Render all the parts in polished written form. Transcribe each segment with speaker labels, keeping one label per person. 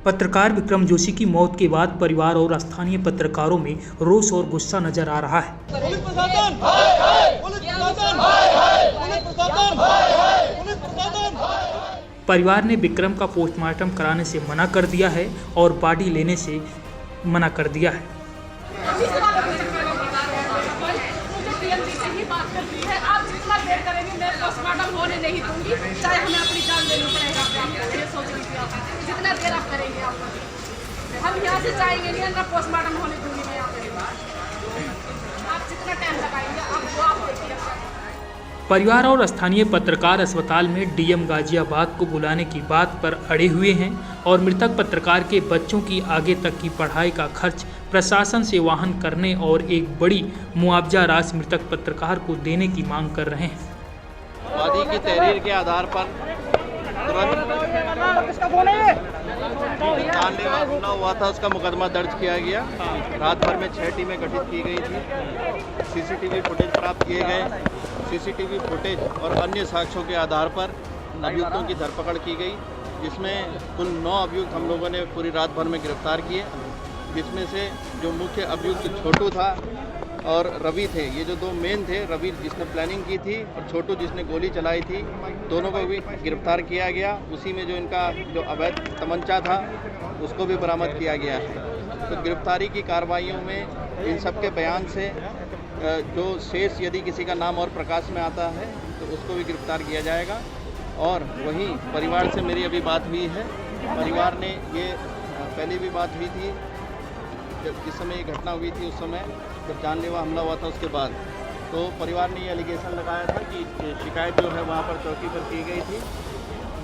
Speaker 1: पत्रकार विक्रम जोशी की मौत के बाद परिवार और स्थानीय पत्रकारों में रोष और गुस्सा नजर आ रहा है।
Speaker 2: पुलिस प्रशासन हाय हाय, पुलिस प्रशासन हाय हाय, पुलिस प्रशासन हाय हाय, पुलिस प्रशासन।
Speaker 1: परिवार ने विक्रम का पोस्टमार्टम कराने से मना कर दिया है और बॉडी लेने से मना कर दिया है।
Speaker 3: आप जितना देर करेंगे मैं पोस्टमार्टम होने नहीं दूंगी, चाहे हमें अपनी जान देनी पड़ेगा। ये सोच लीजिए आप, जितना देर आप करेंगे हम यहाँ से जाएंगे नहीं, ना पोस्टमार्टम होने दूंगी मैं यहाँ पे। आप जितना टाइम लगाएंगे आप वो आप देखिए।
Speaker 1: परिवार और स्थानीय पत्रकार अस्पताल में डीएम गाजियाबाद को बुलाने की बात पर अड़े हुए हैं और मृतक पत्रकार के बच्चों की आगे तक की पढ़ाई का खर्च प्रशासन से वहन करने और एक बड़ी मुआवजा राशि मृतक पत्रकार को देने की मांग कर रहे हैं।
Speaker 4: वादी की तहरीर के आधार पर तुरंत जानलेवा हमला हुआ था, उसका मुकदमा दर्ज किया गया। रात भर में 6 टीमें गठित की गई थी। सीसीटीवी फुटेज प्राप्त किए गए। सीसीटीवी फुटेज और अन्य साक्ष्यों के आधार पर अभियुक्तों की धरपकड़ की गई, जिसमें कुल 9 अभियुक्त हम लोगों ने पूरी रात भर में गिरफ्तार किए, जिसमें से जो मुख्य अभियुक्त छोटू था और रवि थे। ये जो 2 मेन थे, रवि जिसने प्लानिंग की थी और छोटू जिसने गोली चलाई थी, दोनों को भी गिरफ्तार किया गया। उसी में जो इनका जो अवैध तमंचा था उसको भी बरामद किया गया है। तो गिरफ्तारी की कार्रवाइयों में इन सब के बयान से जो शेष यदि किसी का नाम और प्रकाश में आता है तो उसको भी गिरफ्तार किया जाएगा। और वहीं परिवार से मेरी अभी बात हुई है। परिवार ने ये पहले भी बात हुई थी जब जिस समय ये घटना हुई थी, उस समय जब जानलेवा हमला हुआ था उसके बाद, तो परिवार ने ये एलिगेशन लगाया था कि शिकायत जो है वहाँ पर चौकी पर की गई थी।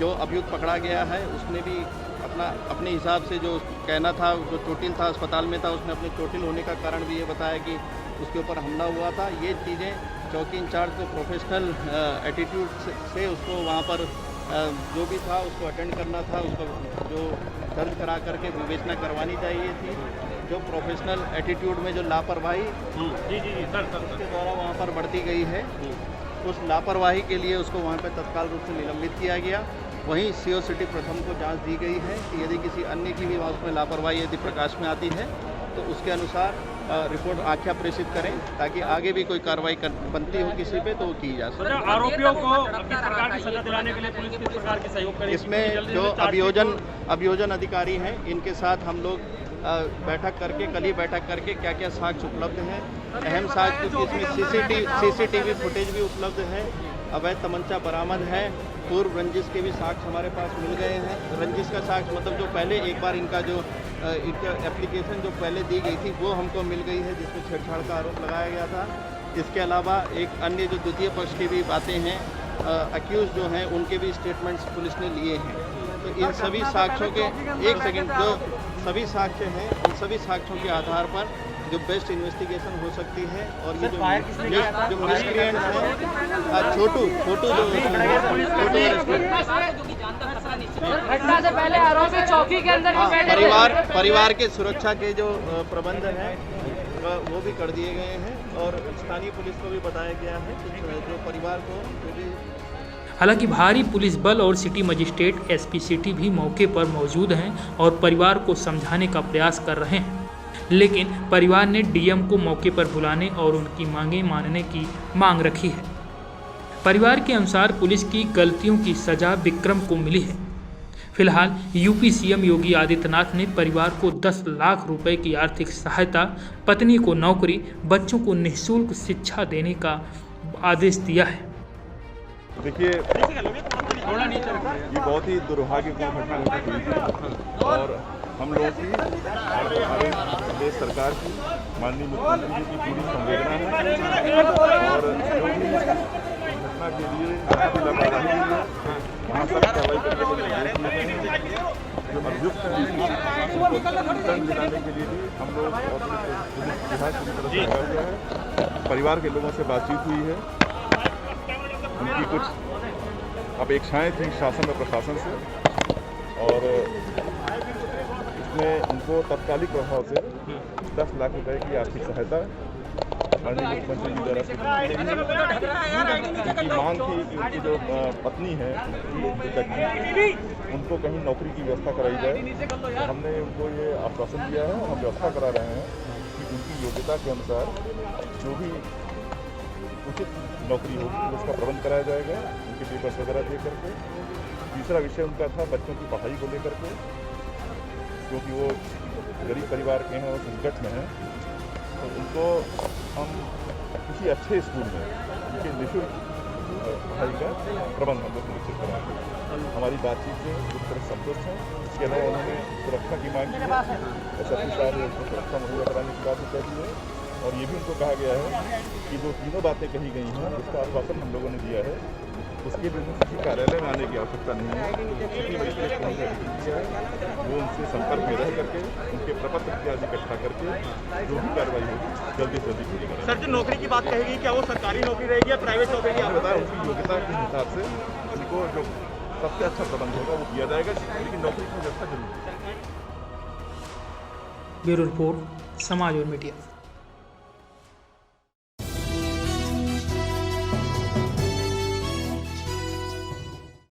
Speaker 4: जो अभियुक्त पकड़ा गया है उसने भी अपने हिसाब से जो कहना था, जो चोटिल था अस्पताल में था, उसने अपने चोटिल होने का कारण भी ये बताया कि उसके ऊपर हमला हुआ था। ये चीज़ें चौकी इंचार्ज को प्रोफेशनल एटीट्यूड से उसको वहाँ पर जो भी था उसको अटेंड करना था, उसको जो दर्ज करा करके विवेचना करवानी चाहिए थी। जो प्रोफेशनल एटीट्यूड में जो लापरवाही उसके द्वारा वहाँ पर बढ़ती गई है, उस लापरवाही के लिए उसको वहाँ पर तत्काल रूप से निलंबित किया गया। वहीं सीओ सिटी प्रथम को जांच दी गई है कि यदि किसी अन्य की भी उसमें लापरवाही यदि प्रकाश में आती है तो उसके अनुसार रिपोर्ट आख्या प्रेषित करें, ताकि आगे भी कोई कार्रवाई बनती हो किसी पे तो वो की जा सके।
Speaker 5: आरोपियों को किस प्रकार की सजा दिलाने के लिए पुलिस किस प्रकार के सहयोग करेगी?
Speaker 4: इसमें जो अभियोजन अधिकारी हैं, इनके साथ हम लोग बैठक करके, कल ही बैठक करके क्या क्या साक्ष्य उपलब्ध हैं, अहम साक्ष्य इसमें सीसीटीवी फुटेज भी उपलब्ध है, अवैध तमंचा बरामद है, पूर्व रंजिश के भी साक्ष्य हमारे पास मिल गए हैं। रंजिश का साक्ष्य मतलब जो पहले एक बार इनका जो इनका एप्लीकेशन जो पहले दी गई थी वो हमको मिल गई है, जिसमें छेड़छाड़ का आरोप लगाया गया था। इसके अलावा एक अन्य जो द्वितीय पक्ष की भी बातें हैं, अक्यूज जो हैं उनके भी स्टेटमेंट्स पुलिस ने लिए हैं। तो इन सभी साक्ष्यों के जो सभी साक्ष्य हैं, उन सभी साक्ष्यों के आधार पर जो बेस्ट इन्वेस्टिगेशन हो सकती है। और ये जो मिसक्रिएंट्स हैं, छोटू
Speaker 3: घटना से पहले आरोपी चौकी के अंदर ही बैठे
Speaker 4: परिवार के सुरक्षा के जो प्रबंध हैं वो भी कर दिए गए हैं और स्थानीय पुलिस को भी बताया गया है जो परिवार को जो भी।
Speaker 1: हालांकि भारी पुलिस बल और सिटी मजिस्ट्रेट एसपी सिटी भी मौके पर मौजूद हैं और परिवार को समझाने का प्रयास कर रहे हैं, लेकिन परिवार ने डीएम को मौके पर बुलाने और उनकी मांगें मानने की मांग रखी है। परिवार के अनुसार पुलिस की गलतियों की सजा विक्रम को मिली है। फिलहाल यूपी सीएम योगी आदित्यनाथ ने परिवार को 10 लाख रुपए की आर्थिक सहायता, पत्नी को नौकरी, बच्चों को निःशुल्क शिक्षा देने का आदेश दिया है।
Speaker 6: देखिए, ये बहुत ही दुर्भाग्यपूर्ण घटना हुई थी और हम लोगों की हमारे प्रदेश सरकार की, माननीय मुख्यमंत्री जी की पूरी संवेदना है। और जो भी घटना के लिए लापरवाही हुई है वहाँ तक कार्रवाई करने के लिए जो अभियुक्त दंड दिलाने के लिए भी हम लोग और पुलिस विभाग की तरफ से लगा गया है। परिवार के लोगों से बातचीत हुई है, उनकी कुछ अपेक्षाएं थी शासन और प्रशासन से, और इसमें उनको तत्कालिक प्रभाव से 10 लाख रुपए की आर्थिक सहायता माननीय मुख्यमंत्री जी द्वारा उनकी मांग थी कि उनकी जो पत्नी है उनको कहीं नौकरी की व्यवस्था कराई जाए। तो हमने उनको ये आश्वासन दिया है, हम व्यवस्था करा रहे हैं कि उनकी योग्यता के अनुसार जो भी उचित नौकरी होगी उसका प्रबंध कराया जाएगा, उनके पेपर्स वगैरह दे करके। तीसरा विषय उनका था बच्चों की पढ़ाई को लेकर के, क्योंकि वो गरीब परिवार के हैं और संकट में हैं, तो उनको हम किसी अच्छे स्कूल में उनके निःशुल्क पढ़ाई का प्रबंध हम लोग सुनिश्चित कराएंगे। हमारी बातचीत से पूरी तरह संतुष्ट हैं। इसके अलावा उन्होंने सुरक्षा की मांग की है, SSP साहब ने उनको सुरक्षा मुहैया कराने की बात कह दी है, और ये भी उनको कहा गया है कि जो तीनों बातें कही गई हैं उसका आश्वासन हम लोगों ने दिया है, उसके लिए किसी कार्यालय में आने की आवश्यकता नहीं है। सिटी मजिस्ट्रेट को हमने दिया है, वो उनसे संपर्क में रह करके उनके प्रपत्र इत्यादि इकट्ठा करके जो भी कार्रवाई होगी जल्दी से जल्दी पूरी करें।
Speaker 5: सर, जो नौकरी की बात कहेगी, क्या वो सरकारी नौकरी रहेगी या प्राइवेट नौकरी?
Speaker 6: आपने बताया उनकी योग्यता के हिसाब से उनको जो सबसे अच्छा प्रबंध होगा वो किया जाएगा, लेकिन नौकरी की व्यवस्था जरूर।
Speaker 1: ब्यूरो रिपोर्ट, समाज और मीडिया।